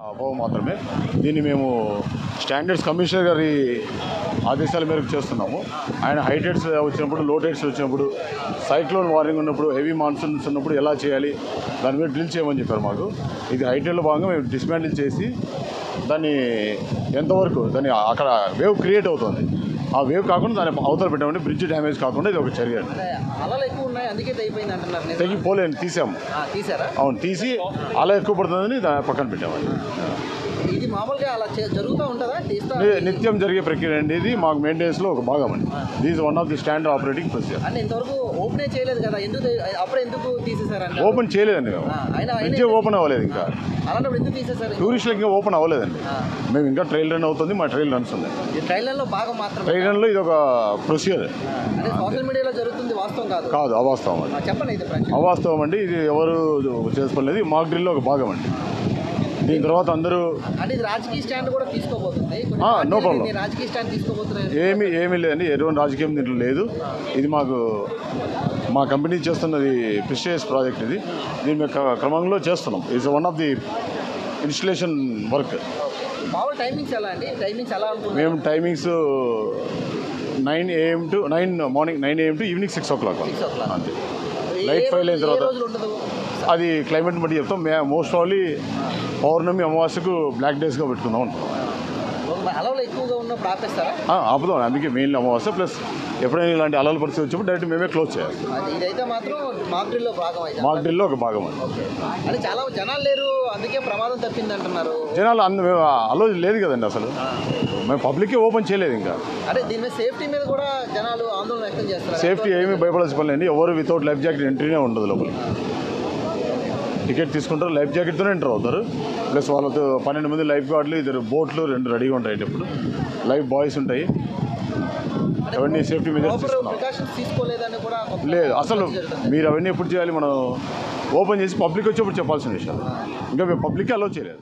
Above మాత్రమే. దీన్ని మేము స్టాండర్డ్స్ కమిషనర్ గారి ఆదేశాల మేరకు చేస్తున్నాము. ఆయన హై టైడ్స్ వచ్చినప్పుడు, లో టైడ్స్ వచ్చినప్పుడు, సైక్లోన్ వార్నింగ్ ఉన్నప్పుడు, హెవీ మాన్సూన్స్ ఉన్నప్పుడు ఎలా చేయాలి దాని మీద డ్రిల్ చేయమని చెప్పారు మాకు. ఇది హై టైడ్లో భాగంగా మేము డిస్మాంటిల్ చేసి దాన్ని ఎంతవరకు దాన్ని అక్కడ వేవ్ క్రియేట్ అవుతుంది, ఆ వేవ్ కాకుండా దాన్ని అవతల పెట్టామంటే బ్రిడ్జ్ డ్యామేజ్ కాకుండా ఇది ఒక చర్య. అలలు ఎక్కువ ఉన్నాయి అందుకే తెగిపోయింది అంటున్నారు. తెగిపోలేని తీసాము. తీసారా? అవును, తీసి అలా ఎక్కువ పడుతుందని దాని పక్కన పెట్టామండి. ఇది మామూలుగా అలా జరుగుతూ ఉంటుందా? నిత్యం జరిగే ప్రక్రియ అండి. ఇది మాకు మెయింటెనెన్స్లో ఒక భాగం అండి. This one of the standard operating procedure. అంటే ఇంతవరకు ఓపెనే చేయలేదు కదా, ఎందుకు తీసేసారండి? ఓపెన్ చేయలేదండి మేము. బ్రిడ్జ్ ఓపెన్ అవ్వలేదు ఇంకా. అలాంటప్పుడు ఎందుకు తీసేసారు? టూరిస్టులకి ఇంకా ఓపెన్ అవ్వలేదండి. మేము ఇంకా ట్రైల్ రన్ అవుతుంది, మా ట్రైల్ రన్స్ ఉంది. ట్రైల్ రన్లో భాగం మాత్రం. ట్రైల్ రన్లో ఇది ఒక ప్రొసీజర్. అంటే సోషల్ మీడియాలో జరుగుతుంది, వాస్తవం కాదు. కాదు, అవాస్తవం అండి. చెప్పండి. ఇది అవాస్తవం అండి. ఇది ఎవరు చేసుకోలేదు. మాక్ డ్రిల్లో ఒక భాగం అండి. దీని తర్వాత అందరూ అంటే ఇది రాజకీయ స్టాండ్ కూడా తీసుకోబోతుంది. No problem. రాజకీయ స్టాండ్ తీసుకోబోతున్నారు. ఏమీ లేదండి. ఎటువంటి రాజకీయం దీంట్లో లేదు. ఇది మా కంపెనీ చేస్తున్నది ప్రిస్టిజియస్ ప్రాజెక్ట్. ఇది దీని యొక్క క్రమంలో చేస్తున్నాం. It's one of the installation work. మామూలు టైమింగ్స్ ఎలా అండి? టైమింగ్స్ ఎలా అనుకుంటున్నారు? మేము timings 9 AM to morning 9 AM to evening 6 o'clock అంతే. లైట్ ఫైల్ అయిన తర్వాత అది క్లైమేట్ బట్టి చెప్తాం. మోస్ట్ ఆఫ్లీ పౌర్ణమి, అమావాస్యకు బ్లాక్ డేస్గా పెట్టుకుందాం అనుకుంటున్నాం. అలలు ఎక్కువగా ఉన్నప్పుడు ఆపేస్తారా? ఆపుదాం. అందుకే మెయిన్లీ అమావాస్య ప్లస్ ఎప్పుడైనా ఇలాంటి అలల పరిస్థితి వచ్చినప్పుడు డైరెక్ట్ మేమే క్లోజ్ చేయాలి. ఇదైతే మాత్రం మాక్ డ్రిల్లో భాగం. మాక్ డ్రిల్లో ఒక భాగం అండి. అంటే చాలా జనాలు లేరు, అందుకే ప్రమాదం తప్పింది అంటున్నారు. జనాలు అలో లేదు కదండి అసలు. మేము పబ్లిక్కే ఓపెన్ చేయలేదు ఇంకా. అంటే దీని మీద సేఫ్టీ మీద కూడా జనాలు ఆందోళన వ్యక్తం చేస్తారు. సేఫ్టీ ఏమీ భయపడాల్సిన పని లేదండి. ఎవరు వితౌట్ లైఫ్ జాకెట్ ఎంట్రీనే ఉండదు లోపల. టికెట్ తీసుకుంటారు, లైఫ్ జాకెట్తోనే ఎంటర్ అవుతారు. ప్లస్ వాళ్ళతో 12 మంది లైఫ్ గార్డులు, 2 బోట్లు రెడీగా ఉంటాయి. ఇప్పుడు లైఫ్ బాయ్స్ ఉంటాయి. అవన్నీ సేఫ్టీ మెజర్స్ తీసుకున్నాం. లేదు అసలు మీరు అవన్నీ ఎప్పుడు చేయాలి? మనం ఓపెన్ చేసి పబ్లిక్ వచ్చేప్పుడు చెప్పాల్సిన విషయాలు. ఇంకా మేము పబ్లిక్కి అలౌ చేయలేదు.